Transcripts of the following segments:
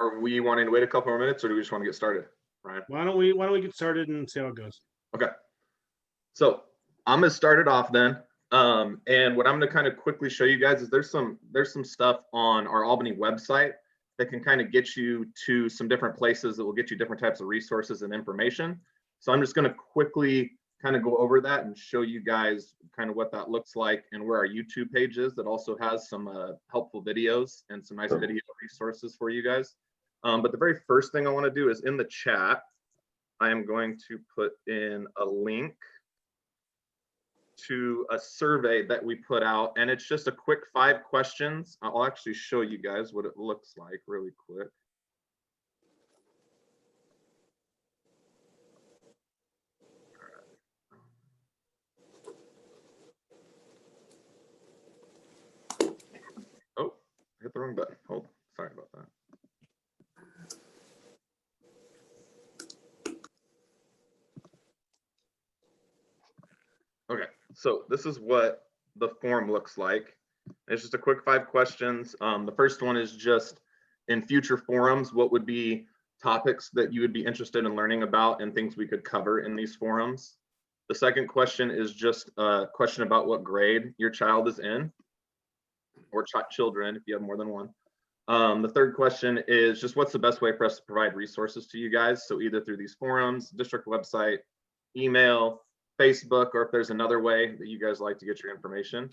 Are we wanting to wait a couple more minutes, or do we just want to get started, Ryan? Why don't we get started and see how it goes? Okay. So I'm gonna start it off then. And what I'm gonna kind of quickly show you guys is there's some stuff on our Albany website that can kind of get you to some different places that will get you different types of resources and information. So I'm just gonna quickly kind of go over that and show you guys kind of what that looks like and where our YouTube page is that also has some helpful videos and some nice video resources for you guys. But the very first thing I want to do is in the chat, I am going to put in a link to a survey that we put out, and it's just a quick 5 questions. I'll actually show you guys what it looks like really quick. Oh, I hit the wrong button. Hold, sorry about that. Okay, so this is what the form looks like. It's just a quick 5 questions. The first one is just in future forums, what would be topics that you would be interested in learning about and things we could cover in these forums. The second question is just a question about what grade your child is in, or children if you have more than one. The third question is just what's the best way for us to provide resources to you guys? So either through these forums, district website, email, Facebook, or if there's another way that you guys like to get your information.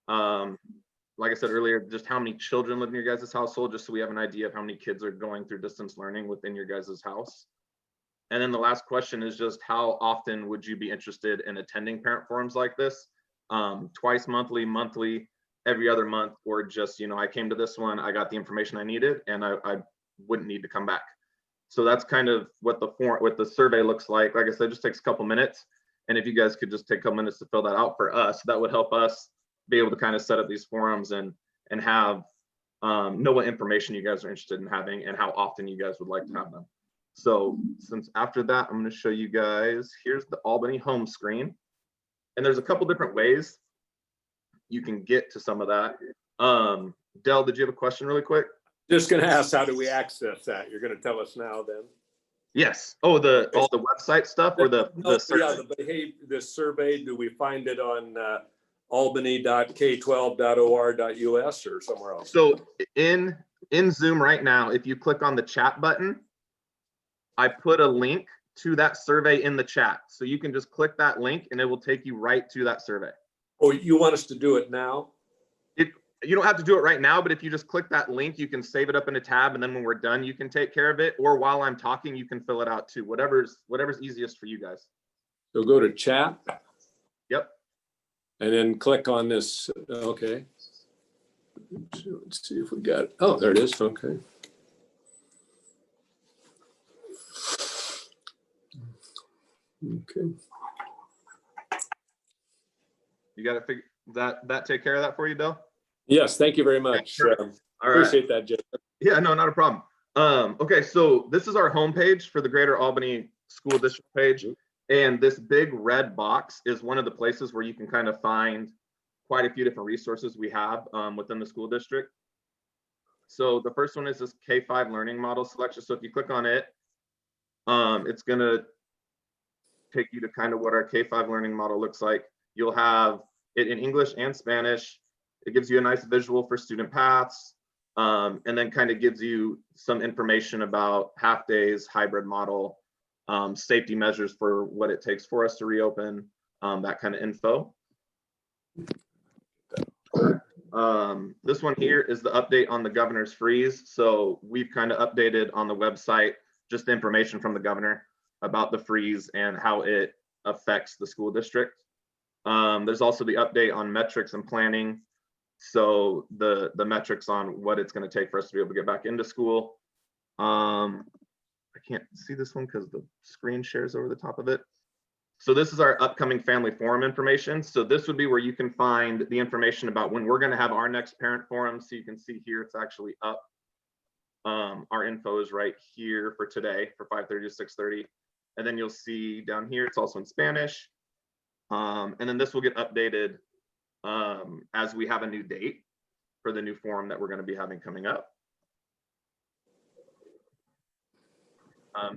Like I said earlier, just how many children live in your guys' household, just so we have an idea of how many kids are going through distance learning within your guys' house. And then the last question is just how often would you be interested in attending parent forums like this? Twice monthly, monthly, every other month, or just, you know, I came to this one, I got the information I needed, and I wouldn't need to come back. So that's kind of what the survey looks like. Like I said, it just takes a couple minutes. And if you guys could just take a couple minutes to fill that out for us, that would help us be able to kind of set up these forums and have know what information you guys are interested in having and how often you guys would like to have them. So since after that, I'm going to show you guys, here's the Albany home screen. And there's a couple different ways you can get to some of that. Del, did you have a question really quick? Just going to ask, how do we access that? You're going to tell us now then? Yes. Oh, all the website stuff, or the survey? Yeah, the survey, do we find it on albany.k12.or.us or somewhere else? So in Zoom right now, if you click on the chat button, I put a link to that survey in the chat. So you can just click that link and it will take you right to that survey. Oh, you want us to do it now? You don't have to do it right now, but if you just click that link, you can save it up in a tab, and then when we're done, you can take care of it. Or while I'm talking, you can fill it out too. Whatever's easiest for you guys. So go to chat. Yep. And then click on this. Okay. Let's see if we got it. Oh, there it is. Okay. Okay. You got to figure that take care of that for you, Del? Yes, thank you very much. Sure. All right. Appreciate that, Jim. Yeah, no, not a problem. Okay, so this is our homepage for the Greater Albany School District page. And this big red box is one of the places where you can kind of find quite a few different resources we have within the school district. So the first one is this K5 learning model selection. So if you click on it, it's going to take you to kind of what our K5 learning model looks like. You'll have it in English and Spanish. It gives you a nice visual for student paths, and then kind of gives you some information about half days, hybrid model, safety measures for what it takes for us to reopen, that kind of info. This one here is the update on the governor's freeze. So we've kind of updated on the website just the information from the governor about the freeze and how it affects the school district. There's also the update on metrics and planning. So the metrics on what it's going to take for us to be able to get back into school. I can't see this one because the screen shares over the top of it. So this is our upcoming family forum information. So this would be where you can find the information about when we're going to have our next parent forum. So you can see here, it's actually up. Our info is right here for today for 5:30 to 6:30. And then you'll see down here, it's also in Spanish. And then this will get updated as we have a new date for the new forum that we're going to be having coming up.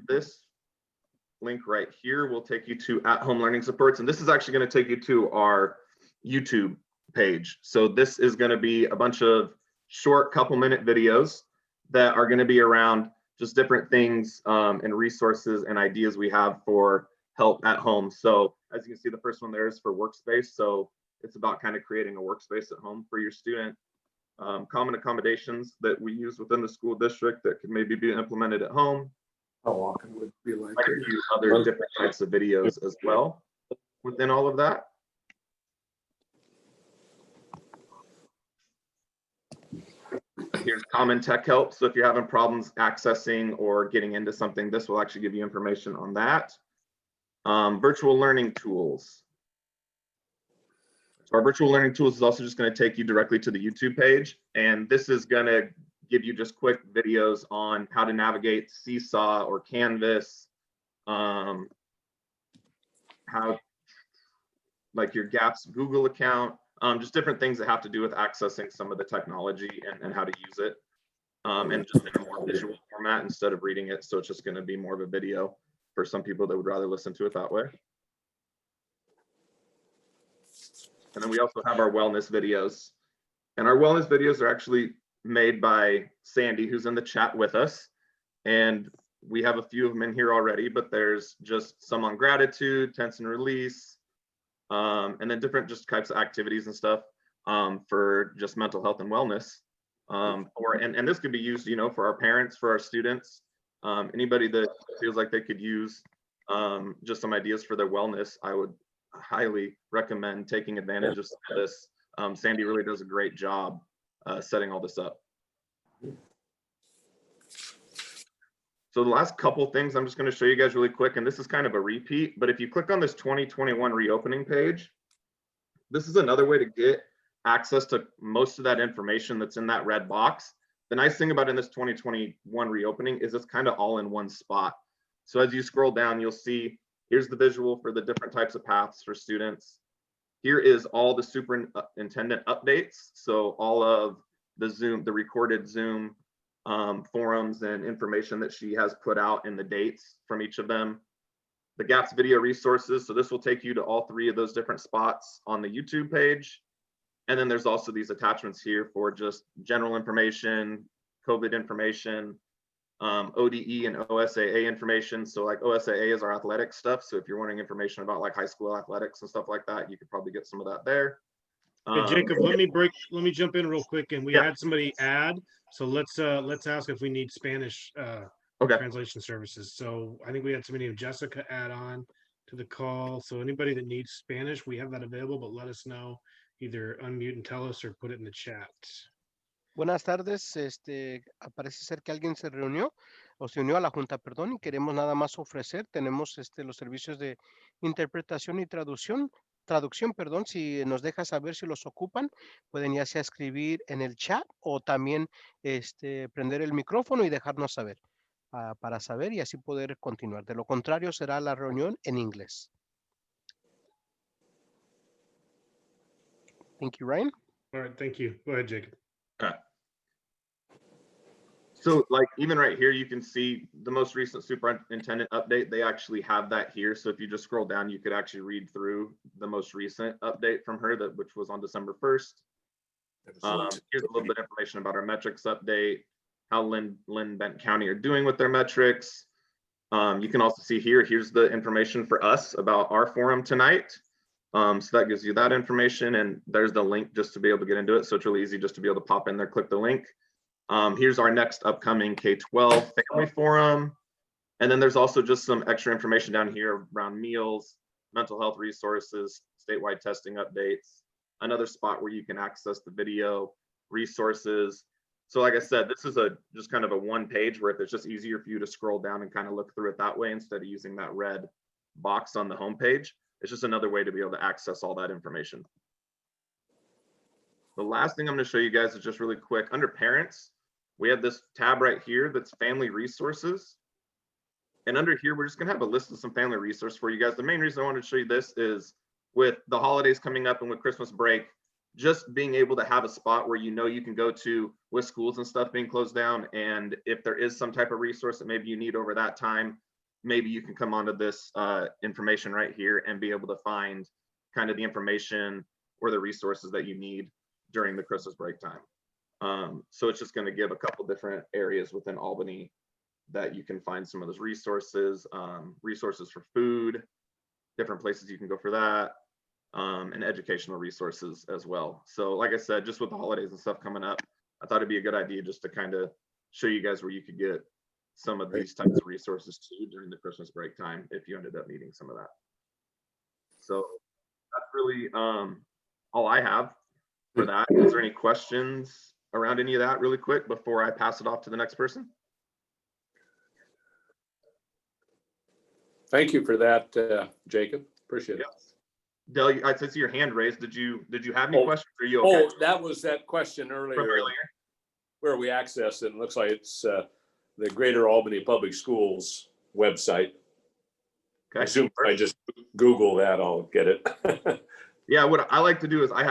This link right here will take you to at-home learning supports, and this is actually going to take you to our YouTube page. So this is going to be a bunch of short couple-minute videos that are going to be around just different things and resources and ideas we have for help at home. So as you can see, the first one there is for workspace. So it's about kind of creating a workspace at home for your student. Common accommodations that we use within the school district that could maybe be implemented at home. How often would be like Quite a few other different types of videos as well within all of that. Here's common tech help. So if you're having problems accessing or getting into something, this will actually give you information on that. Virtual learning tools. So our virtual learning tools is also just going to take you directly to the YouTube page. And this is going to give you just quick videos on how to navigate Seesaw or Canvas, how like your GAPS Google account, just different things that have to do with accessing some of the technology and how to use it, and just in a more visual format instead of reading it. So it's just going to be more of a video for some people that would rather listen to it that way. And then we also have our wellness videos. And our wellness videos are actually made by Sandy, who's in the chat with us. And we have a few of them in here already, but there's just some on gratitude, tense and release, and then different just types of activities and stuff for just mental health and wellness. And this could be used, you know, for our parents, for our students, anybody that feels like they could use just some ideas for their wellness. I would highly recommend taking advantage of some of this. Sandy really does a great job setting all this up. So the last couple things I'm just going to show you guys really quick, and this is kind of a repeat, but if you click on this 2021 reopening page, this is another way to get access to most of that information that's in that red box. The nice thing about in this 2021 reopening is it's kind of all in one spot. So as you scroll down, you'll see here's the visual for the different types of paths for students. Here is all the superintendent updates. So all of the Zoom, the recorded Zoom forums and information that she has put out and the dates from each of them. The GAPS video resources. So this will take you to all three of those different spots on the YouTube page. And then there's also these attachments here for just general information, COVID information, ODE and OSAA information. So like OSAA is our athletic stuff. So if you're wanting information about like high school athletics and stuff like that, you could probably get some of that there. Hey, Jacob, let me jump in real quick. And we Yeah. had somebody add, so let's ask if we need Spanish Okay. translation services. So I think we had somebody named Jessica add on to the call. So anybody that needs Spanish, we have that available, but let us know, either unmute and tell us or put it in the chat. Buenas tardes, parece ser que alguien se reunió o se unió a la junta, perdón, y queremos nada más ofrecer, tenemos los servicios de interpretación y traducción, perdón, si nos deja saber si los ocupan, pueden ya sea escribir en el chat o también prender el micrófono y dejarnos saber, para saber y así poder continuar. De lo contrario, será la reunión en inglés. Thank you, Ryan. All right, thank you. Go ahead, Jacob. So like even right here, you can see the most recent superintendent update. They actually have that here. So if you just scroll down, you could actually read through the most recent update from her, which was on December 1st. Here's a little bit of information about our metrics update, how Lynn Benton County are doing with their metrics. You can also see here's the information for us about our forum tonight. So that gives you that information, and there's the link just to be able to get into it. So it's really easy just to be able to pop in there, click the link. Here's our next upcoming K-12 family forum. And then there's also just some extra information down here around meals, mental health resources, statewide testing updates, another spot where you can access the video resources. So like I said, this is just kind of a one page where if it's just easier for you to scroll down and kind of look through it that way instead of using that red box on the homepage. It's just another way to be able to access all that information. The last thing I'm going to show you guys is just really quick. Under parents, we have this tab right here that's family resources. And under here, we're just going to have a list of some family resources for you guys. The main reason I wanted to show you this is with the holidays coming up and with Christmas break, just being able to have a spot where you can go to with schools and stuff being closed down, and if there is some type of resource that maybe you need over that time, maybe you can come onto this information right here and be able to find kind of the information or the resources that you need during the Christmas break time. So it's just going to give a couple different areas within Albany that you can find some of those resources, resources for food, different places you can go for that, and educational resources as well. So like I said, just with the holidays and stuff coming up, I thought it'd be a good idea just to kind of show you guys where you could get some of these types of resources too during the Christmas break time if you ended up needing some of that. So that's really all I have for that. Is there any questions around any of that really quick before I pass it off to the next person? Thank you for that, Jacob. Appreciate it. Yes. Del, I see your hand raised. Did you have any questions? Are you okay? Oh, that was that question From earlier earlier? where we access it. It looks like it's the Greater Albany Public Schools website. I Okay. assume if I just Google that, I'll get it. Yeah, what I like to do is I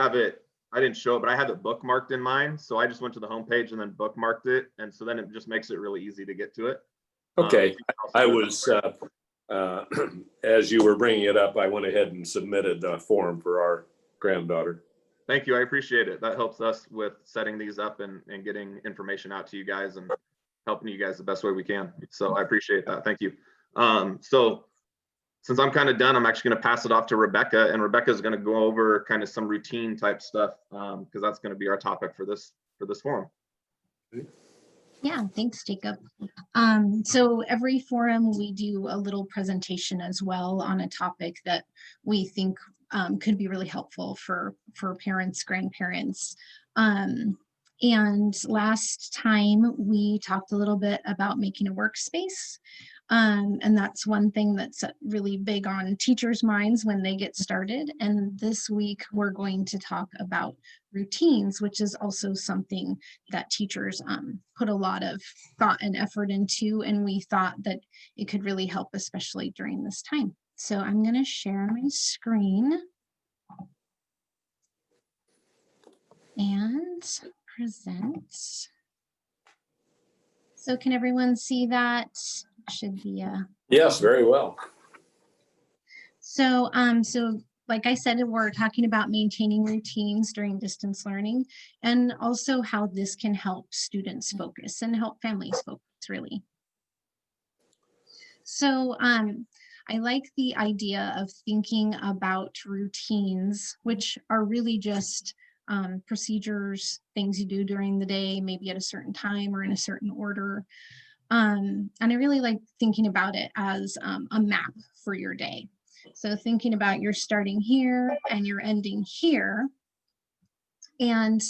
didn't show it, but I have it bookmarked in mine. So I just went to the homepage and then bookmarked it. And so then it just makes it really easy to get to it. Okay. I was, as you were bringing it up, I went ahead and submitted the form for our granddaughter. Thank you. I appreciate it. That helps us with setting these up and getting information out to you guys and helping you guys the best way we can. So I appreciate that. Thank you. So since I'm kind of done, I'm actually going to pass it off to Rebecca, and Rebecca is going to go over kind of some routine type stuff because that's going to be our topic for this forum. Yeah, thanks, Jacob. So every forum we do a little presentation as well on a topic that we think could be really helpful for parents, grandparents. And last time we talked a little bit about making a workspace. And that's one thing that's really big on teachers' minds when they get started. And this week we're going to talk about routines, which is also something that teachers put a lot of thought and effort into. And we thought that it could really help, especially during this time. So I'm going to share my screen and present. So can everyone see that? Should be Yes, very well. So like I said, we're talking about maintaining routines during distance learning and also how this can help students focus and help families focus, really. So I like the idea of thinking about routines, which are really just procedures, things you do during the day, maybe at a certain time or in a certain order. And I really like thinking about it as a map for your day. So thinking about you're starting here and you're ending here. And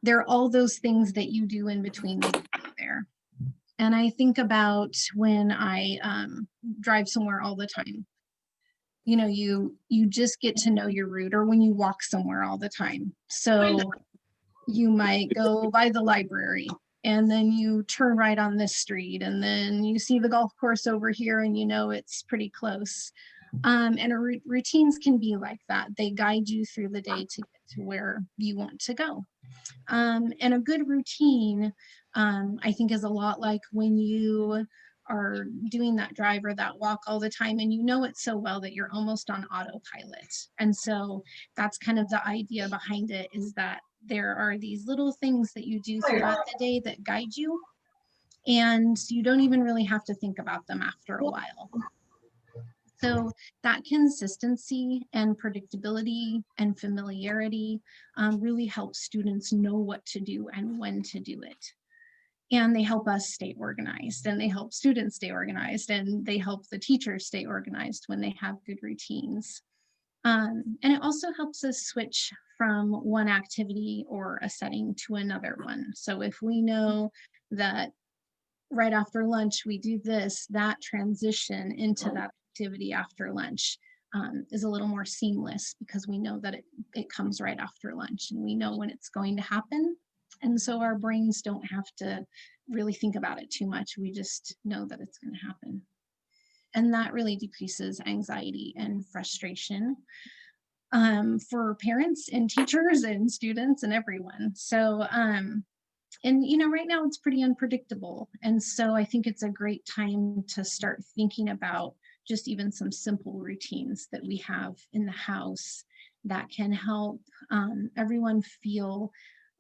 there are all those things that you do in between there. And I think about when I drive somewhere all the time. You know, you just get to know your route, or when you walk somewhere all the time. So you might go by the library and then you turn right on this street and then you see the golf course over here and you know it's pretty close. And routines can be like that. They guide you through the day to get to where you want to go. And a good routine, I think, is a lot like when you are doing that drive or that walk all the time and you know it so well that you're almost on autopilot. And so that's kind of the idea behind it, is that there are these little things that you do throughout the day that guide you, and you don't even really have to think about them after a while. So that consistency and predictability and familiarity really helps students know what to do and when to do it. And they help us stay organized, and they help students stay organized, and they help the teachers stay organized when they have good routines. And it also helps us switch from one activity or a setting to another one. So if we know that right after lunch we do this, that transition into that activity after lunch is a little more seamless, because we know that it comes right after lunch and we know when it's going to happen. And so our brains don't have to really think about it too much. We just know that it's going to happen. And that really decreases anxiety and frustration. for parents and teachers and students and everyone. So, and right now it's pretty unpredictable. And so I think it's a great time to start thinking about just even some simple routines that we have in the house that can help everyone feel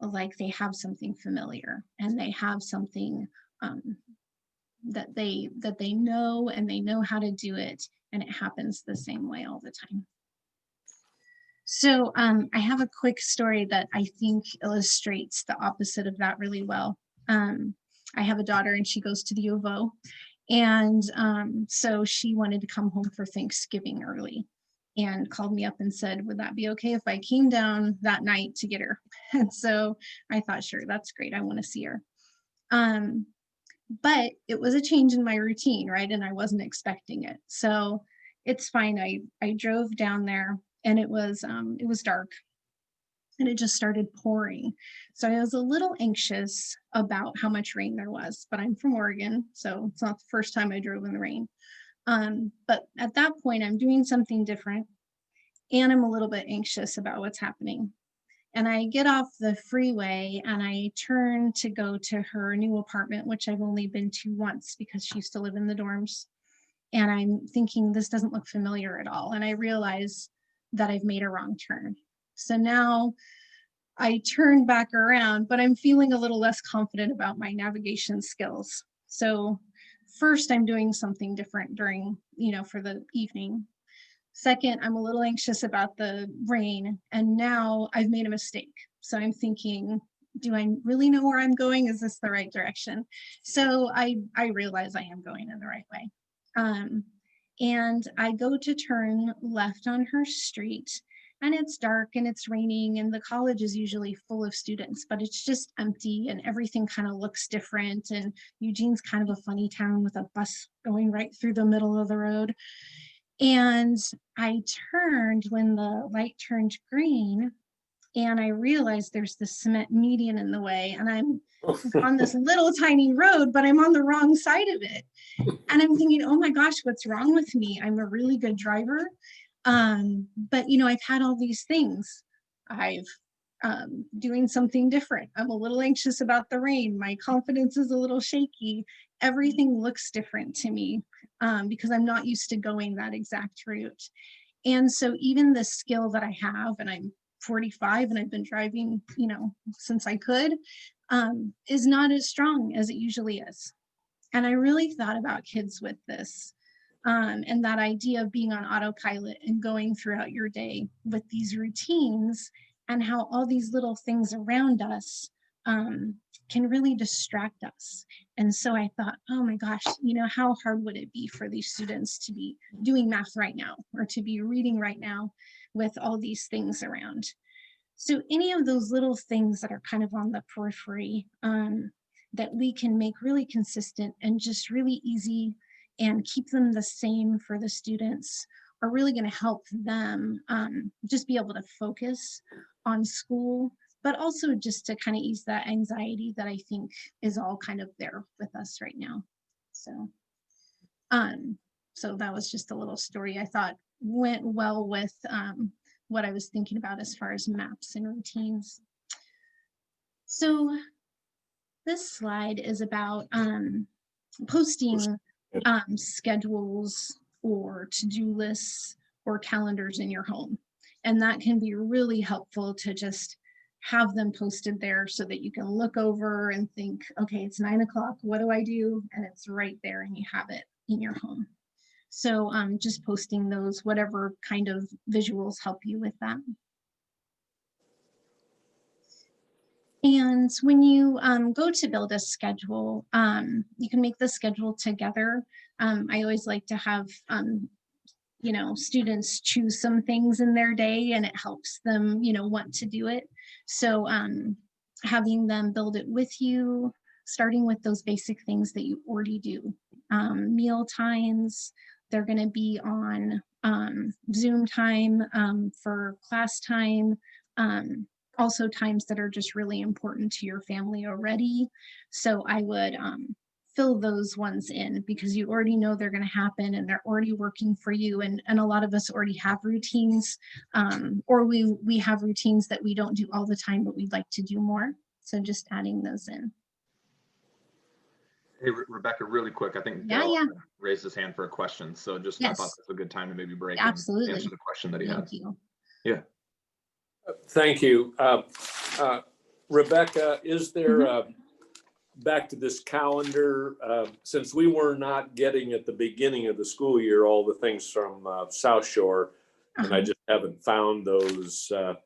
like they have something familiar and they have something that they know, and they know how to do it, and it happens the same way all the time. So I have a quick story that I think illustrates the opposite of that really well. I have a daughter and she goes to the U of O, and so she wanted to come home for Thanksgiving early and called me up and said, would that be okay if I came down that night to get her? And so I thought, sure, that's great. I want to see her. But it was a change in my routine, right? And I wasn't expecting it. So it's fine. I drove down there, and it was dark, and it just started pouring. So I was a little anxious about how much rain there was, but I'm from Oregon, so it's not the first time I drove in the rain. But at that point, I'm doing something different, and I'm a little bit anxious about what's happening. And I get off the freeway and I turn to go to her new apartment, which I've only been to once because she used to live in the dorms. And I'm thinking, this doesn't look familiar at all. And I realize that I've made a wrong turn. So now I turn back around, but I'm feeling a little less confident about my navigation skills. So first, I'm doing something different during, for the evening. Second, I'm a little anxious about the rain, and now I've made a mistake. So I'm thinking, do I really know where I'm going? Is this the right direction? So I realize I am going in the right way. And I go to turn left on her street, and it's dark and it's raining, and the college is usually full of students, but it's just empty and everything kind of looks different. And Eugene's kind of a funny town with a bus going right through the middle of the road. And I turned when the light turned green, and I realized there's this cement median in the way, and I'm on this little tiny road, but I'm on the wrong side of it. And I'm thinking, oh my gosh, what's wrong with me? I'm a really good driver. But I've had all these things. I've doing something different. I'm a little anxious about the rain. My confidence is a little shaky. Everything looks different to me because I'm not used to going that exact route. And so even the skill that I have, and I'm 45 and I've been driving, since I could, is not as strong as it usually is. And I really thought about kids with this. And that idea of being on autopilot and going throughout your day with these routines, and how all these little things around us can really distract us. And so I thought, oh my gosh, how hard would it be for these students to be doing math right now, or to be reading right now with all these things around? So any of those little things that are kind of on the periphery that we can make really consistent and just really easy and keep them the same for the students are really going to help them just be able to focus on school, but also just to kind of ease that anxiety that I think is all kind of there with us right now. So that was just a little story I thought went well with what I was thinking about as far as maps and routines. So this slide is about posting schedules or to-do lists or calendars in your home. And that can be really helpful to just have them posted there so that you can look over and think, okay, it's 9 o'clock, what do I do? And it's right there and you have it in your home. So just posting those, whatever kind of visuals help you with that. And when you go to build a schedule, you can make the schedule together. I always like to have, students choose some things in their day, and it helps them, want to do it. So having them build it with you, starting with those basic things that you already do. Meal times, they're going to be on Zoom time for class time. Also times that are just really important to your family already. So I would fill those ones in because you already know they're going to happen and they're already working for you. And a lot of us already have routines, or we have routines that we don't do all the time, but we'd like to do more. So just adding those in. Hey, Rebecca, really quick, I think Yeah, Dale yeah. raised his hand for a question. So just, I thought Yes. that's a good time to maybe break and Absolutely. answer the question that he had. Thank you. Yeah. Thank you. Rebecca, is there, back to this calendar, since we were not getting at the beginning of the school year, all the things from South Shore, and I just haven't found those at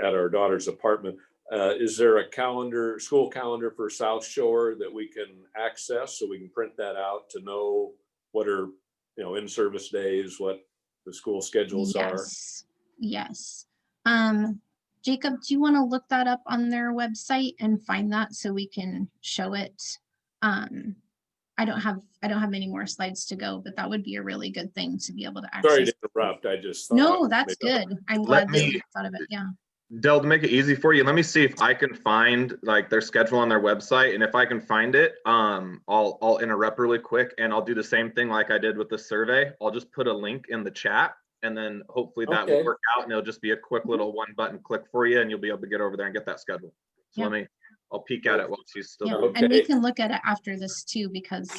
our daughter's apartment. Is there a calendar, school calendar for South Shore that we can access so we can print that out to know what are, you know, in-service days, what the school schedules are? Yes. Jacob, do you want to look that up on their website and find that so we can show it? I don't have many more slides to go, but that would be a really good thing to be able to access. Sorry to interrupt. I just thought No, that's good. I'm glad that you thought of it. Yeah. Dell, to make it easy for you, let me see if I can find like their schedule on their website. And if I can find it, I'll interrupt really quick and I'll do the same thing like I did with the survey. I'll just put a link in the chat and then hopefully that will work out and it'll just be a quick little one button click for you and you'll be able to get over there and get that schedule. So I'll peek at it while she's still doing it. And we can look at it after this too, because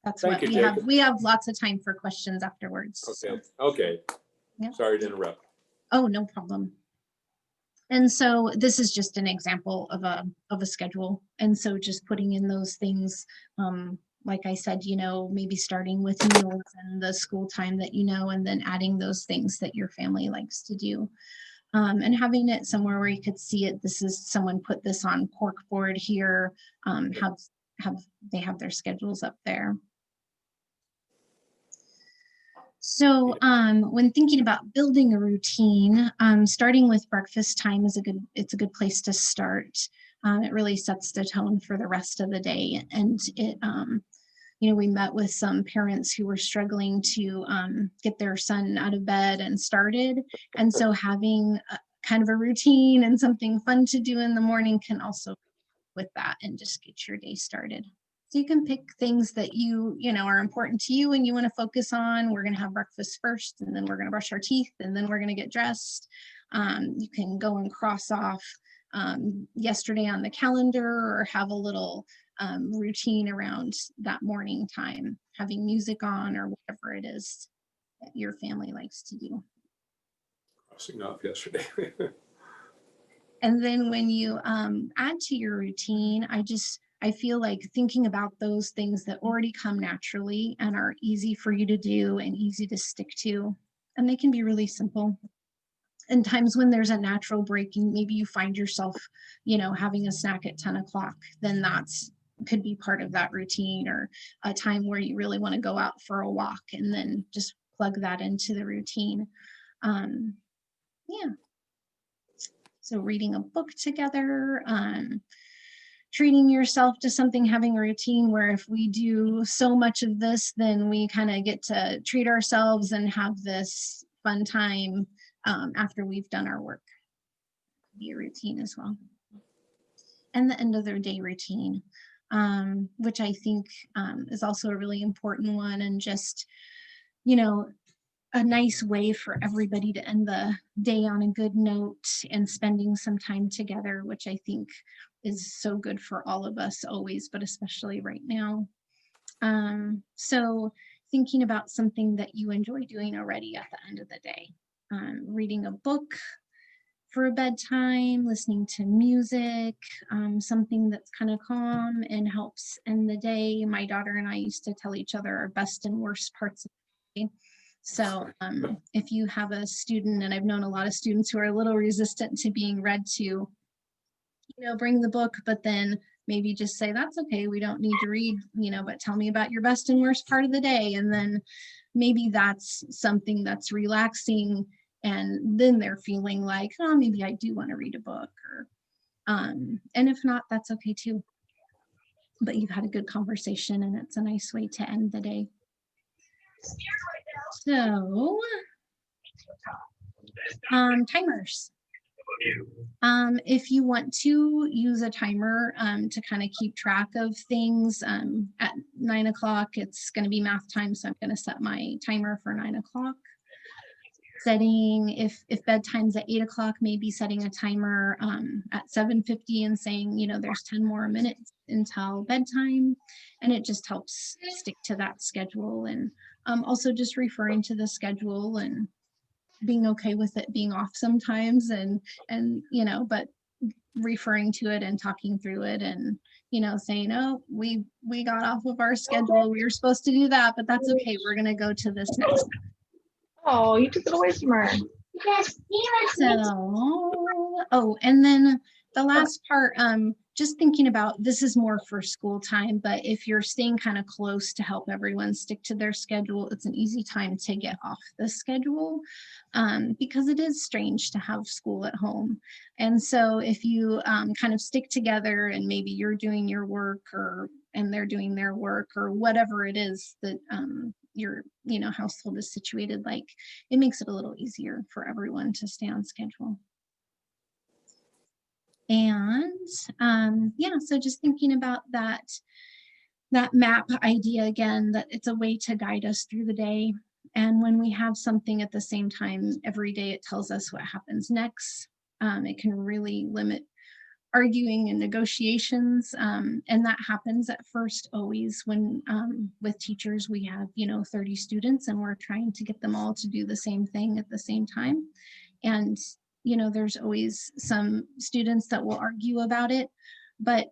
that's what we have. We have lots of time for questions afterwards. Okay. Okay. Yeah. Sorry to interrupt. Oh, no problem. And so this is just an example of a schedule. And so just putting in those things, like I said, you know, maybe starting with meals and the school time that you know, and then adding those things that your family likes to do. And having it somewhere where you could see it. This is someone put this on cork board here. They have their schedules up there. So when thinking about building a routine, starting with breakfast time is it's a good place to start. It really sets the tone for the rest of the day. And it, you know, we met with some parents who were struggling to get their son out of bed and started. And so having kind of a routine and something fun to do in the morning can also with that and just get your day started. So you can pick things that you know are important to you and you want to focus on. We're going to have breakfast first, and then we're going to brush our teeth, and then we're going to get dressed. You can go and cross off yesterday on the calendar, or have a little routine around that morning time, having music on or whatever it is that your family likes to do. Crossing off yesterday. And then when you add to your routine, I feel like thinking about those things that already come naturally and are easy for you to do and easy to stick to, and they can be really simple. And times when there's a natural breaking, maybe you find yourself, you know, having a snack at 10 o'clock, then could be part of that routine, or a time where you really want to go out for a walk and then just plug that into the routine. Yeah. So reading a book together, treating yourself to something, having a routine where if we do so much of this, then we kind of get to treat ourselves and have this fun time after we've done our work. Be a routine as well. And the end of their day routine, which I think is also a really important one, and just, you know, a nice way for everybody to end the day on a good note and spending some time together, which I think is so good for all of us always, but especially right now. So thinking about something that you enjoy doing already at the end of the day, reading a book for a bedtime, listening to music, something that's kind of calm and helps end the day. My daughter and I used to tell each other our best and worst parts of the day. So if you have a student, and I've known a lot of students who are a little resistant to being read to, you know, bring the book, but then maybe just say, that's okay, we don't need to read, you know, but tell me about your best and worst part of the day. And then maybe that's something that's relaxing. And then they're feeling like, oh, maybe I do want to read a book, or, and if not, that's okay too. But you've had a good conversation and it's a nice way to end the day. So, timers. If you want to use a timer to kind of keep track of things, at 9 o'clock, it's going to be math time. So I'm going to set my timer for 9 o'clock. Setting, if bedtime's at 8 o'clock, maybe setting a timer at 7:50 and saying, you know, there's 10 more minutes until bedtime. And it just helps stick to that schedule. And also just referring to the schedule and being okay with it being off sometimes, and you know, but referring to it and talking through it, and you know, saying, oh, we got off of our schedule, we were supposed to do that, but that's okay, we're going to go to this next. Oh, you took it away from her. So, oh, and then the last part, just thinking about, this is more for school time, but if you're staying kind of close to help everyone stick to their schedule, it's an easy time to get off the schedule, because it is strange to have school at home. And so if you kind of stick together, and maybe you're doing your work and they're doing their work, or whatever it is that your household is situated like, it makes it a little easier for everyone to stay on schedule. And yeah, so just thinking about that map idea again, that it's a way to guide us through the day. And when we have something at the same time every day, it tells us what happens next. It can really limit arguing and negotiations, and that happens at first always when with teachers we have 30 students and we're trying to get them all to do the same thing at the same time. And there's always some students that will argue about it, but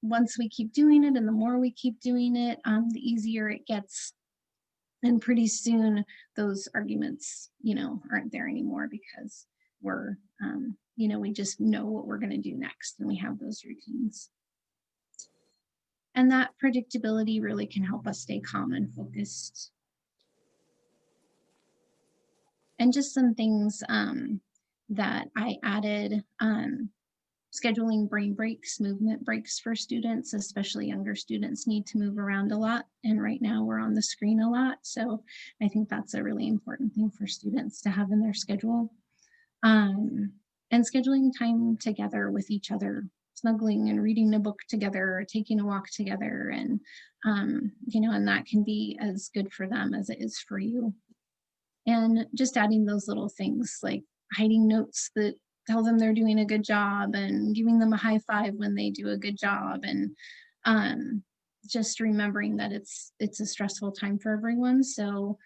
once we keep doing it and the more we keep doing it, the easier it gets. And pretty soon those arguments aren't there anymore, because we're we just know what we're going to do next, and we have those routines. And that predictability really can help us stay calm and focused. And just some things that I added, scheduling brain breaks, movement breaks for students, especially younger students need to move around a lot. And right now we're on the screen a lot. So I think that's a really important thing for students to have in their schedule. And scheduling time together with each other, snuggling and reading a book together, or taking a walk together. And, and that can be as good for them as it is for you. And just adding those little things like hiding notes that tell them they're doing a good job, and giving them a high five when they do a good job. And just remembering that it's a stressful time for everyone. So,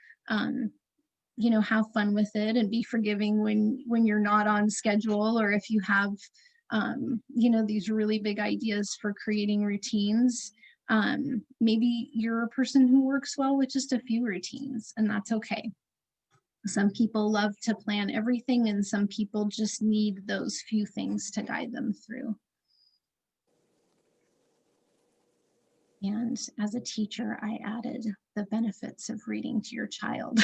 have fun with it, and be forgiving when you're not on schedule, or if you have, these really big ideas for creating routines. Maybe you're a person who works well with just a few routines, and that's okay. Some people love to plan everything, and some people just need those few things to guide them through. And as a teacher, I added the benefits of reading to your child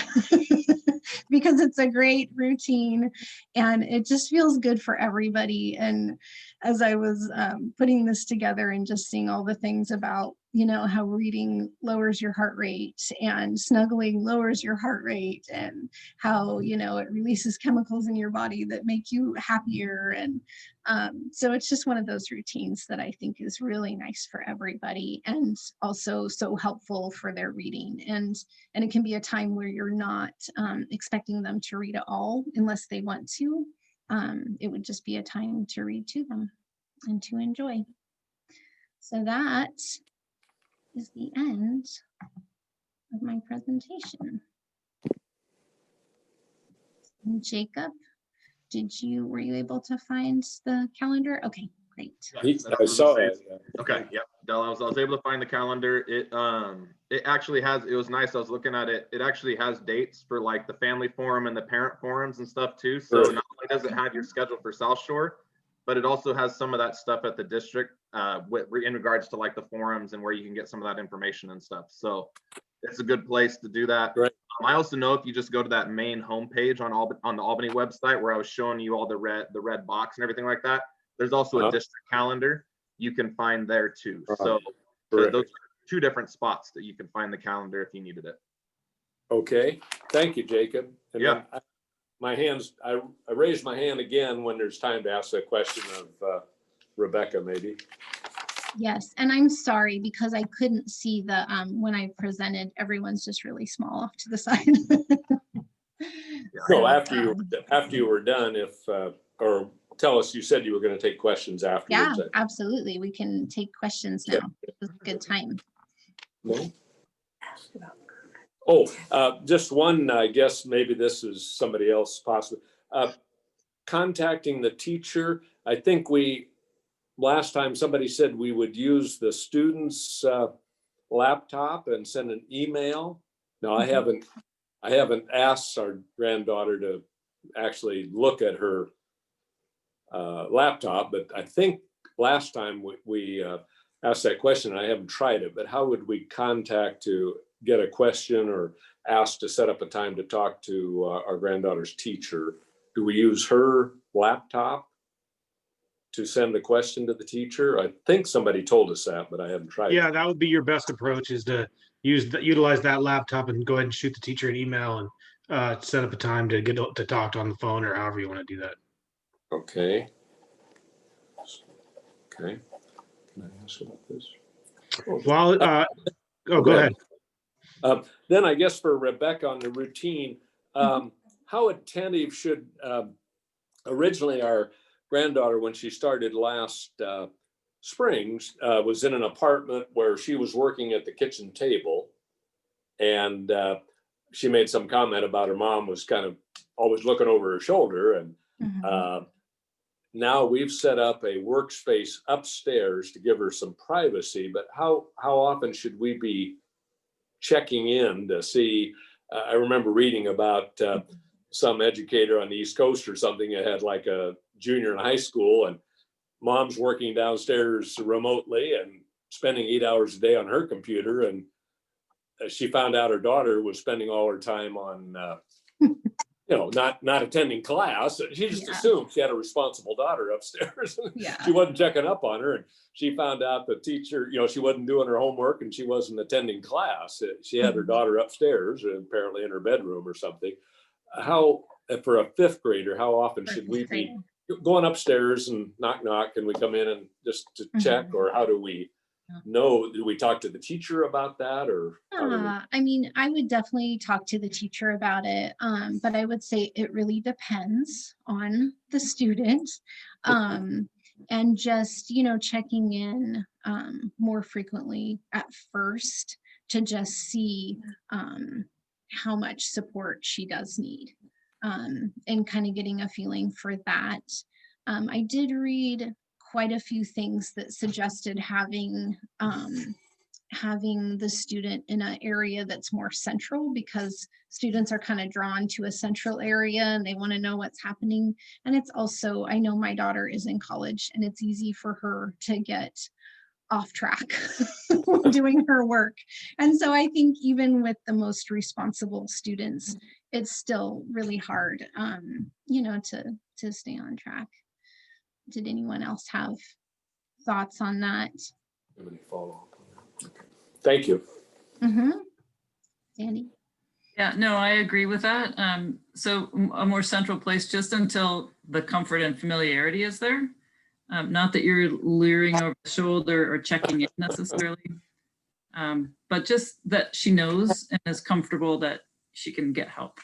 because it's a great routine and it just feels good for everybody. And as I was putting this together and just seeing all the things about, how reading lowers your heart rate and snuggling lowers your heart rate, and how, it releases chemicals in your body that make you happier. And so it's just one of those routines that I think is really nice for everybody, and also so helpful for their reading. And it can be a time where you're not expecting them to read at all unless they want to. It would just be a time to read to them and to enjoy. So that is the end of my presentation. Jacob, were you able to find the calendar? Okay, great. I saw it. Okay, yep. Del, I was able to find the calendar. It actually has, it was nice. I was looking at it. It actually has dates for like the family forum and the parent forums and stuff too. So not only does it have your schedule for South Shore, but it also has some of that stuff at the district in regards to like the forums and where you can get some of that information and stuff. So it's a good place to do that. Right. I also know if you just go to that main homepage on the Albany website where I was showing you all the red box and everything like that, there's also a district calendar you can find there too. So those are two different spots that you can find the calendar if you needed it. Okay, thank you, Jacob. And yeah. my hands, I raised my hand again when there's time to ask a question of Rebecca, maybe. Yes, and I'm sorry because I couldn't see the, when I presented, everyone's just really small off to the side. No, So, after you were done, if, or tell us, you said you were going to take questions yeah, afterwards. absolutely. We can take questions now. It's a good time. No? Oh, just one, I guess maybe this is somebody else possibly. Contacting the teacher. I think last time somebody said we would use the student's laptop and send an email. No, I haven't asked our granddaughter to actually look at her laptop, but I think last time we asked that question, I haven't tried it, but how would we contact to get a question or ask to set up a time to talk to our granddaughter's teacher? Do we use her laptop to send a question to the teacher? I think somebody told us that, but I haven't tried. Yeah, that would be your best approach, is to utilize that laptop and go ahead and shoot the teacher an email and set up a time to get to talk on the phone, or however you want to do that. Okay. Okay. Can I ask about this? Well, go ahead. Then I guess for Rebecca on the routine, how attentive should, originally our granddaughter, when she started last spring, was in an apartment where she was working at the kitchen table, and she made some comment about her mom was kind of always looking over her shoulder, and now we've set up a workspace upstairs to give her some privacy. But how often should we be checking in to see? I remember reading about some educator on the East Coast or something that had like a junior in high school, and mom's working downstairs remotely and spending 8 hours a day on her computer, and she found out her daughter was spending all her time on not attending class. She just assumed she had a responsible daughter upstairs. She wasn't checking up on her, and she found out the teacher, she wasn't doing her homework and she wasn't attending class. She had her daughter upstairs, apparently in her bedroom or something. How, for a fifth grader, how often should we be going upstairs and knock, can we come in and just to check, or how do we know? Do we talk to the teacher about that, or? I mean, I would definitely talk to the teacher about it, but I would say it really depends on the student, and just, checking in more frequently at first to just see how much support she does need, and kind of getting a feeling for that. I did read quite a few things that suggested having the student in an area that's more central, because students are kind of drawn to a central area and they want to know what's happening. And it's also, I know my daughter is in college, and it's easy for her to get off track doing her work. And so I think even with the most responsible students, it's still really hard, to stay on track. Did anyone else have thoughts on that? Thank you. Sandy? Yeah, no, I agree with that. So a more central place, just until the comfort and familiarity is there. Not that you're leering over the shoulder or checking in necessarily, but just that she knows and is comfortable that she can get help.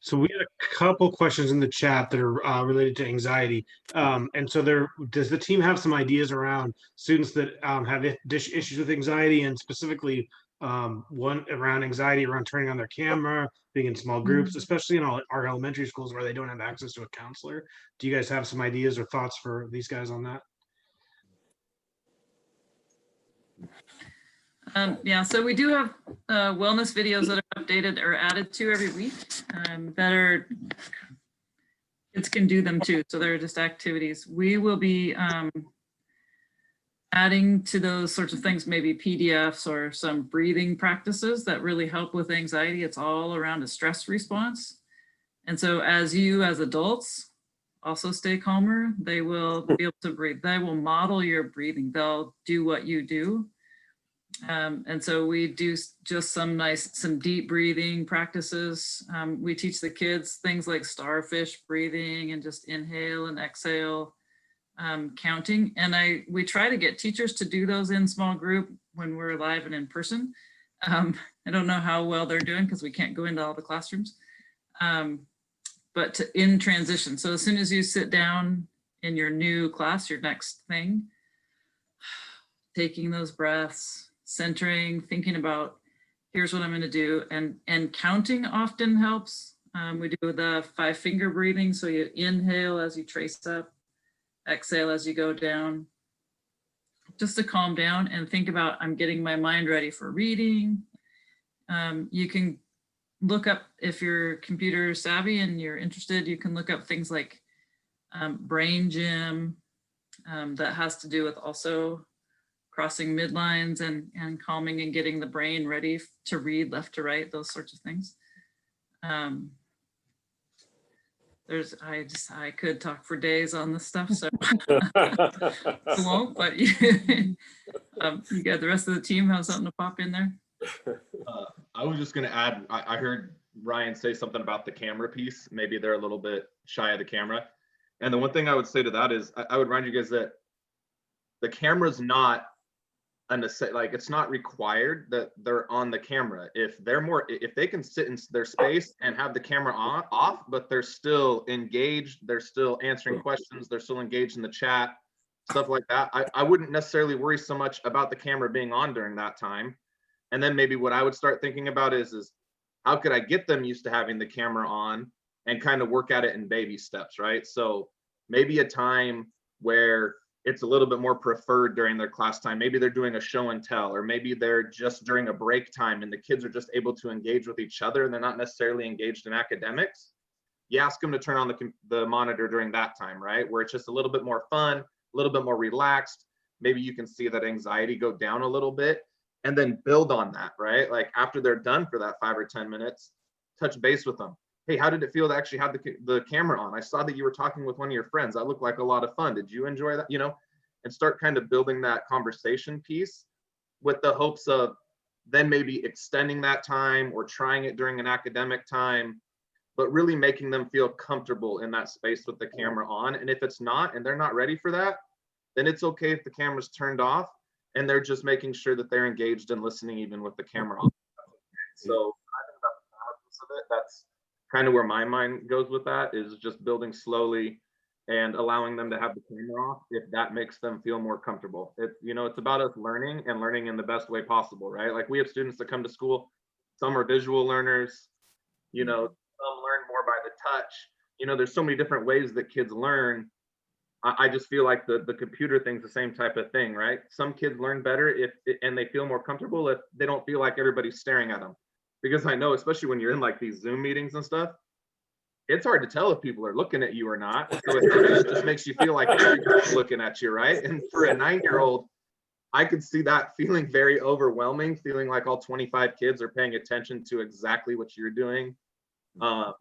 So we had a couple questions in the chat that are related to anxiety. And so does the team have some ideas around students that have issues with anxiety, and specifically one around anxiety around turning on their camera, being in small groups, especially in our elementary schools where they don't have access to a counselor? Do you guys have some ideas or thoughts for these guys on that? Yeah, so we do have wellness videos that are updated or added to every week kids can do them too. So they're just activities. We will be adding to those sorts of things, maybe PDFs or some breathing practices that really help with anxiety. It's all around a stress response. And so as adults also stay calmer, they will be able to breathe. They will model your breathing. They'll do what you do. And so we do just some deep breathing practices. We teach the kids things like starfish breathing and just inhale and exhale, counting. And we try to get teachers to do those in small group when we're live and in person. I don't know how well they're doing because we can't go into all the classrooms. But in transition. So as soon as you sit down in your new class, your next thing, taking those breaths, centering, thinking about, here's what I'm going to do. And counting often helps. We do the 5-finger breathing. So you inhale as you trace up, exhale as you go down, just to calm down and think about, I'm getting my mind ready for reading. You can look up, if you're computer savvy and you're interested, you can look up things like brain gym, that has to do with also crossing midlines and calming and getting the brain ready to read left to right, those sorts of things. I could talk for days on this stuff, so I won't, but you got the rest of the team have something to pop in there? I was just going to add, I heard Ryan say something about the camera piece. Maybe they're a little bit shy of the camera. And the one thing I would say to that is I would remind you guys that the camera's not like, it's not required that they're on the camera. If they can sit in their space and have the camera off, but they're still engaged, they're still answering questions, they're still engaged in the chat, stuff like that. I wouldn't necessarily worry so much about the camera being on during that time. And then maybe what I would start thinking about is how could I get them used to having the camera on and kind of work at it in baby steps, right? So maybe a time where it's a little bit more preferred during their class time. Maybe they're doing a show and tell, or maybe they're just during a break time and the kids are just able to engage with each other and they're not necessarily engaged in academics. You ask them to turn on the monitor during that time, right? Where it's just a little bit more fun, a little bit more relaxed. Maybe you can see that anxiety go down a little bit and then build on that, right? Like after they're done for that 5 or 10 minutes, touch base with them. Hey, how did it feel to actually have the camera on? I saw that you were talking with one of your friends. That looked like a lot of fun. Did you enjoy that? You know, and start kind of building that conversation piece with the hopes of then maybe extending that time or trying it during an academic time, but really making them feel comfortable in that space with the camera on. And if it's not, and they're not ready for that, then it's okay if the camera's turned off and they're just making sure that they're engaged and listening even with the camera on. So I think that's the piece of it. That's kind of where my mind goes with that, is just building slowly and allowing them to have the camera off if that makes them feel more comfortable. It's about us learning and learning in the best way possible, right? Like we have students that come to school, some are visual learners, some learn more by the touch. There's so many different ways that kids learn. I just feel like the computer thing's the same type of thing, right? Some kids learn better and they feel more comfortable if they don't feel like everybody's staring at them. Because I know, especially when you're in like these Zoom meetings and stuff, it's hard to tell if people are looking at you or not. So it just makes you feel like everybody's looking at you, right? And for a 9-year-old, I could see that feeling very overwhelming, feeling like all 25 kids are paying attention to exactly what you're doing, and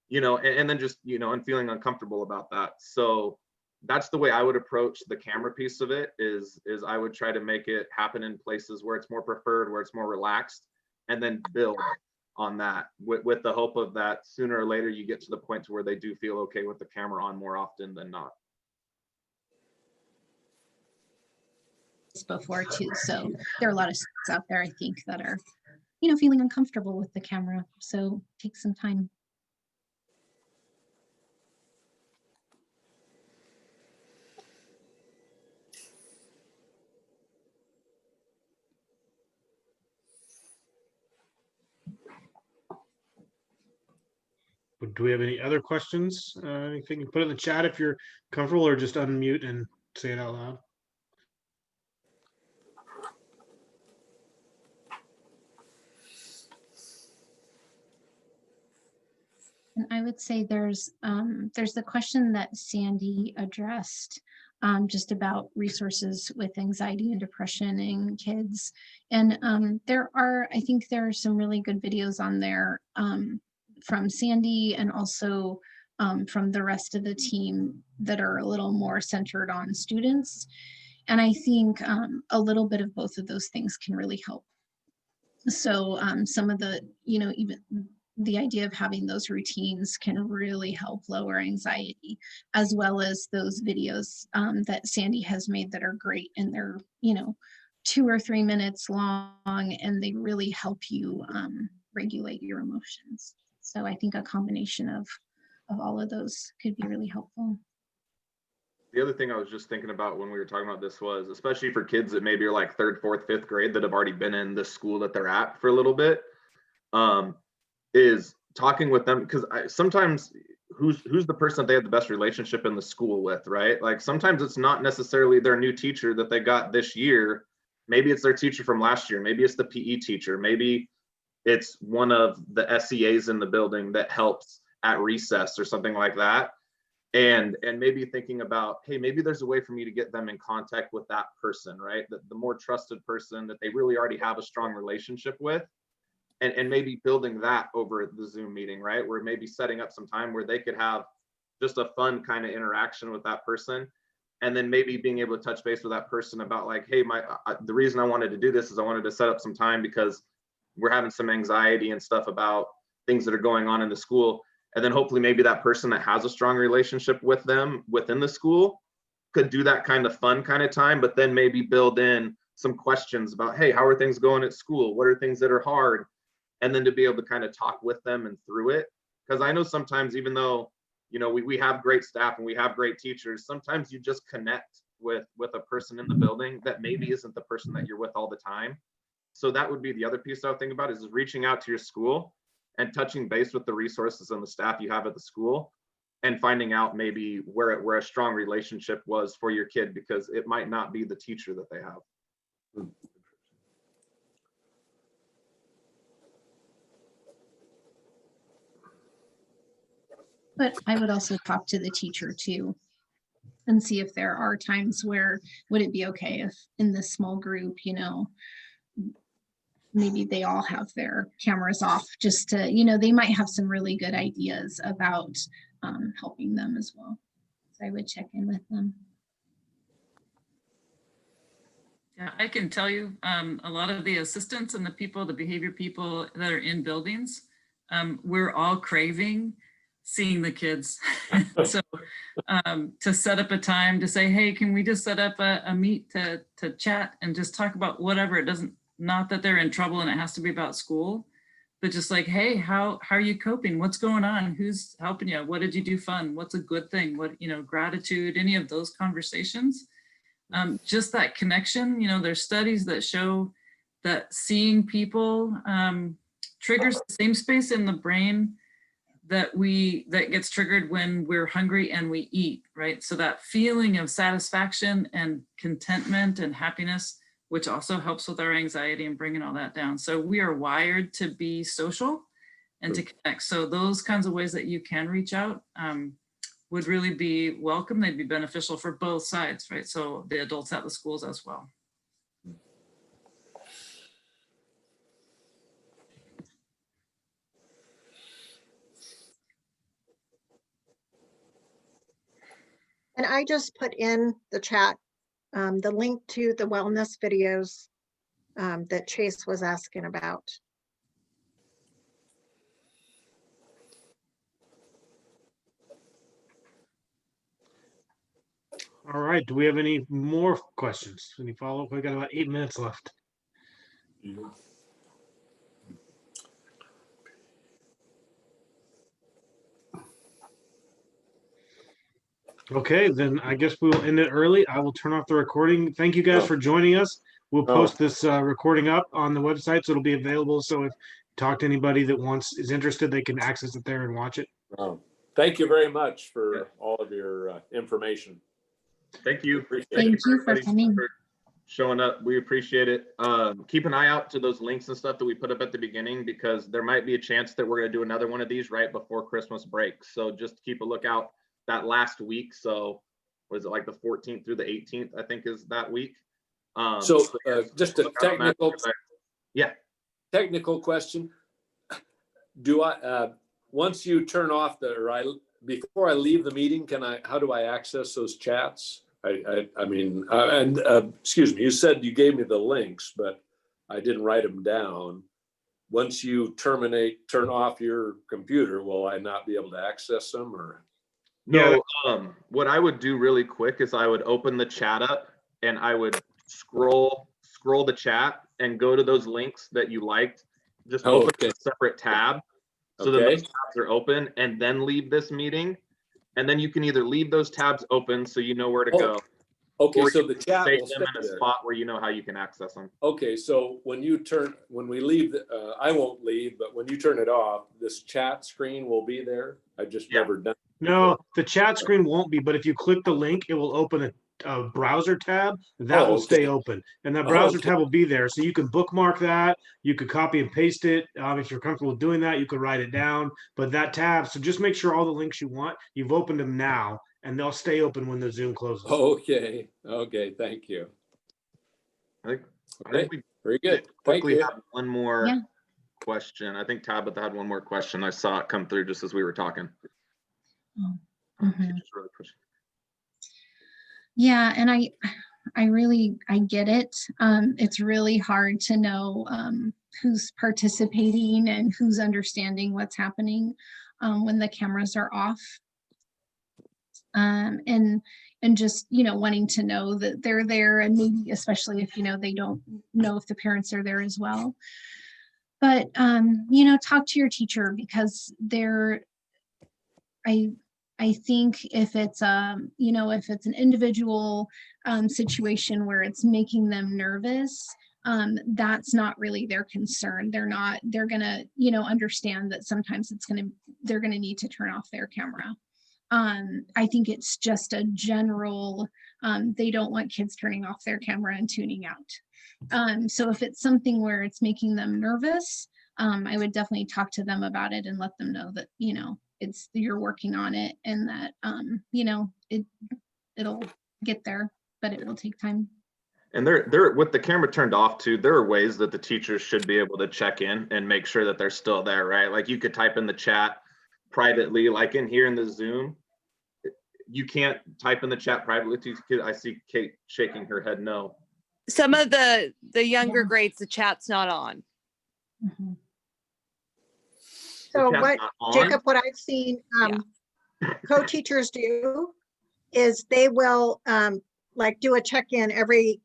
then just, and feeling uncomfortable about that. So that's the way I would approach the camera piece of it, is I would try to make it happen in places where it's more preferred, where it's more relaxed, and then build on that with the hope of that sooner or later you get to the point where they do feel okay with the camera on more often than not. Before too, so there are a lot of students out there, I think, that are feeling uncomfortable with the camera, so take some time. Do we have any other questions? Anything you put in the chat if you're comfortable, or just unmute and say it out loud. And I would say there's the question that Sandy addressed, just about resources with anxiety and depression in kids. And I think there are some really good videos on there from Sandy and also from the rest of the team that are a little more centered on students. And I think a little bit of both of those things can really help. So some of the, even the idea of having those routines can really help lower anxiety, as well as those videos that Sandy has made that are great, and they're 2 or 3 minutes long, and they really help you regulate your emotions. So I think a combination of all of those could be really helpful. The other thing I was just thinking about when we were talking about this was, especially for kids that maybe are like 3rd, 4th, 5th grade that have already been in the school that they're at for a little bit, is talking with them, because sometimes who's the person that they have the best relationship in the school with, right? Like sometimes it's not necessarily their new teacher that they got this year. Maybe it's their teacher from last year. Maybe it's the PE teacher. Maybe it's one of the SEAs in the building that helps at recess or something like that. And maybe thinking about, hey, maybe there's a way for me to get them in contact with that person, right? The more trusted person that they really already have a strong relationship with, and maybe building that over the Zoom meeting, right? Where maybe setting up some time where they could have just a fun kind of interaction with that person. And then maybe being able to touch base with that person about like, hey, the reason I wanted to do this is I wanted to set up some time because we're having some anxiety and stuff about things that are going on in the school. And then hopefully maybe that person that has a strong relationship with them within the school could do that kind of fun kind of time, but then maybe build in some questions about, hey, how are things going at school? What are things that are hard? And then to be able to kind of talk with them and through it. Because I know sometimes, even though, we have great staff and we have great teachers, sometimes you just connect with a person in the building that maybe isn't the person that you're with all the time. So that would be the other piece I would think about, is reaching out to your school and touching base with the resources and the staff you have at the school, and finding out maybe where a strong relationship was for your kid, because it might not be the teacher that they have. But I would also talk to the teacher too, and see if there are times where would it be okay if in this small group, maybe they all have their cameras off, just to, they might have some really good ideas about helping them as well. So I would check in with them. Yeah, I can tell you a lot of the assistants and the behavior people that are in buildings, we're all craving seeing the kids. So to set up a time to say, hey, can we just set up a meet to chat and just talk about whatever? It doesn't, not that they're in trouble and it has to be about school, but just like, hey, how are you coping? What's going on? Who's helping you? What did you do fun? What's a good thing? What, gratitude, any of those conversations. Just that connection, there's studies that show that seeing people triggers the same space in the brain that gets triggered when we're hungry and we eat, right? So that feeling of satisfaction and contentment and happiness, which also helps with our anxiety and bringing all that down. So we are wired to be social and to connect. So those kinds of ways that you can reach out would really be welcome. They'd be beneficial for both sides, right? So the adults at the schools as well. And I just put in the chat the link to the wellness videos that Chase was asking about. All right. Do we have any more questions? Any follow-up? We got about 8 minutes left. Okay, then I guess we will end it early. I will turn off the recording. Thank you guys for joining us. We'll post this recording up on the website, so it'll be available. So if you talk to anybody that is interested, they can access it there and watch it. Thank you very much for all of your information. Thank you. Thank you for coming. For showing up. We appreciate it. Keep an eye out to those links and stuff that we put up at the beginning, because there might be a chance that we're going to do another one of these right before Christmas break. So just keep a lookout that last week. So was it like the 14th through the 18th, I think is that week. Just a technical, technical question. Do I, once you turn off before I leave the meeting, how do I access those chats? I mean, excuse me, you said you gave me the links, but I didn't write them down. Once you turn off your computer, will I not be able to access them or? No, what I would do really quick is I would open the chat up and I would scroll the chat and go to those links that you liked. Just open a separate tab. So then those tabs are open, and then leave this meeting. And then you can either leave those tabs open so you know where to go. Okay, or so you the can chat save will them stay in a there. spot where you know how you can access them. Okay, so when we leave, I won't leave, but when you turn it off, this chat screen will be there. I just never done. No, the chat screen won't be, but if you click the link, it will open a browser tab that will stay open, and that browser tab will be there. So you can bookmark that. You could copy and paste it. If you're comfortable doing that, you could write it down. But that tab, so just make sure all the links you want, you've opened them now, and they'll stay open when the Zoom closes. Okay, thank you. I think we Very good. quickly Thank you. have one more question. I think Tabitha had one more question. I saw it come through just as we were talking. Mhm. Just really pushing. Yeah, and I get it. It's really hard to know who's participating and who's understanding what's happening when the cameras are off. And just, wanting to know that they're there, and maybe especially if, they don't know if the parents are there as well. But, talk to your teacher, because I think if it's if it's an individual situation where it's making them nervous, that's not really their concern. They're gonna, understand that sometimes they're gonna need to turn off their camera. I think it's just a general, they don't want kids turning off their camera and tuning out. So if it's something where it's making them nervous, I would definitely talk to them about it and let them know that, you're working on it, and that, it'll get there, but it will take time. And they're with the camera turned off too, there are ways that the teachers should be able to check in and make sure that they're still there, right? Like you could type in the chat privately, like in here in the Zoom. You can't type in the chat privately to kids. I see Kate shaking her head no. Some of the younger grades, the chat's not on. Mhm. So chat's what, not on? Jacob, what I've seen co-teachers do is they will like do a check-in every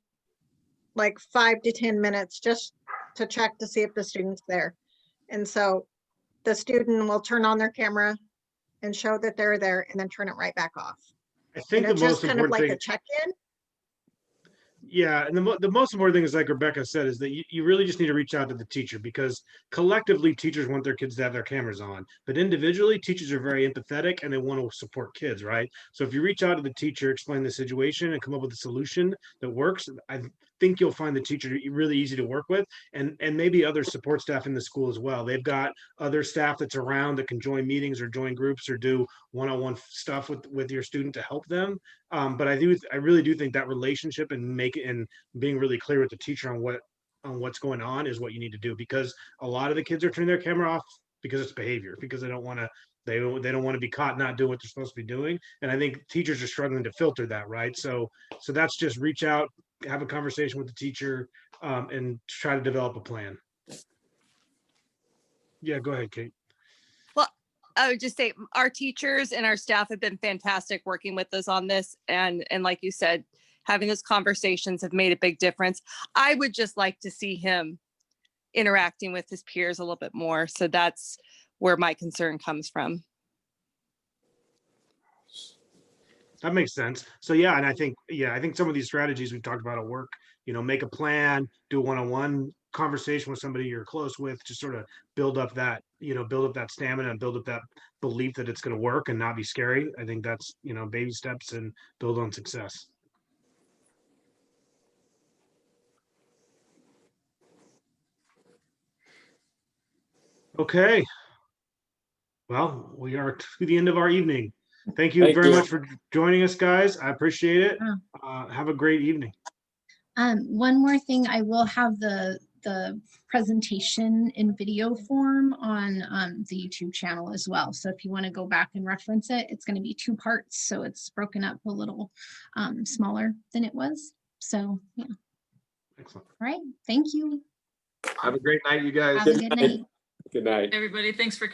like 5 to 10 minutes just to check to see if the student's there. And so the student will turn on their camera and show that they're there, and then turn it right back off. I think the And it's most just kind of important like thing. a check-in. Yeah, and the most important thing is, like Rebecca said, is that you really just need to reach out to the teacher, because collectively teachers want their kids to have their cameras on, but individually teachers are very empathetic and they want to support kids, right? So if you reach out to the teacher, explain the situation, and come up with a solution that works, I think you'll find the teacher really easy to work with, and maybe other support staff in the school as well. They've got other staff that's around that can join meetings or join groups or do one-on-one stuff with your student to help them. But I really do think that relationship and being really clear with the teacher on what's going on is what you need to do, because a lot of the kids are turning their camera off because it's behavior, because they don't want to be caught not doing what they're supposed to be doing. And I think teachers are struggling to filter that, right? So that's just reach out, have a conversation with the teacher, and try to develop a plan. Yeah, go ahead, Kate. I would just say our teachers and our staff have been fantastic working with us on this. And like you said, having those conversations have made a big difference. I would just like to see him interacting with his peers a little bit more. So that's where my concern comes from. That makes sense. So yeah, and I think some of these strategies we talked about will work. Make a plan, do a one-on-one conversation with somebody you're close with, just sort of build up that stamina and build up that belief that it's going to work and not be scary. I think that's, baby steps and build on success. Okay. Well, we are to the end of our evening. Thank you very much for joining us, guys. I appreciate it. Have a great evening. One more thing, I will have the the presentation in video form on the YouTube channel as well. So if you want to go back and reference it, it's going to be 2 parts. So it's broken up a little smaller than it was. So yeah. Excellent. All right. Thank you. Have a great night, you guys. Have a good night. Good night. Everybody, thanks for coming.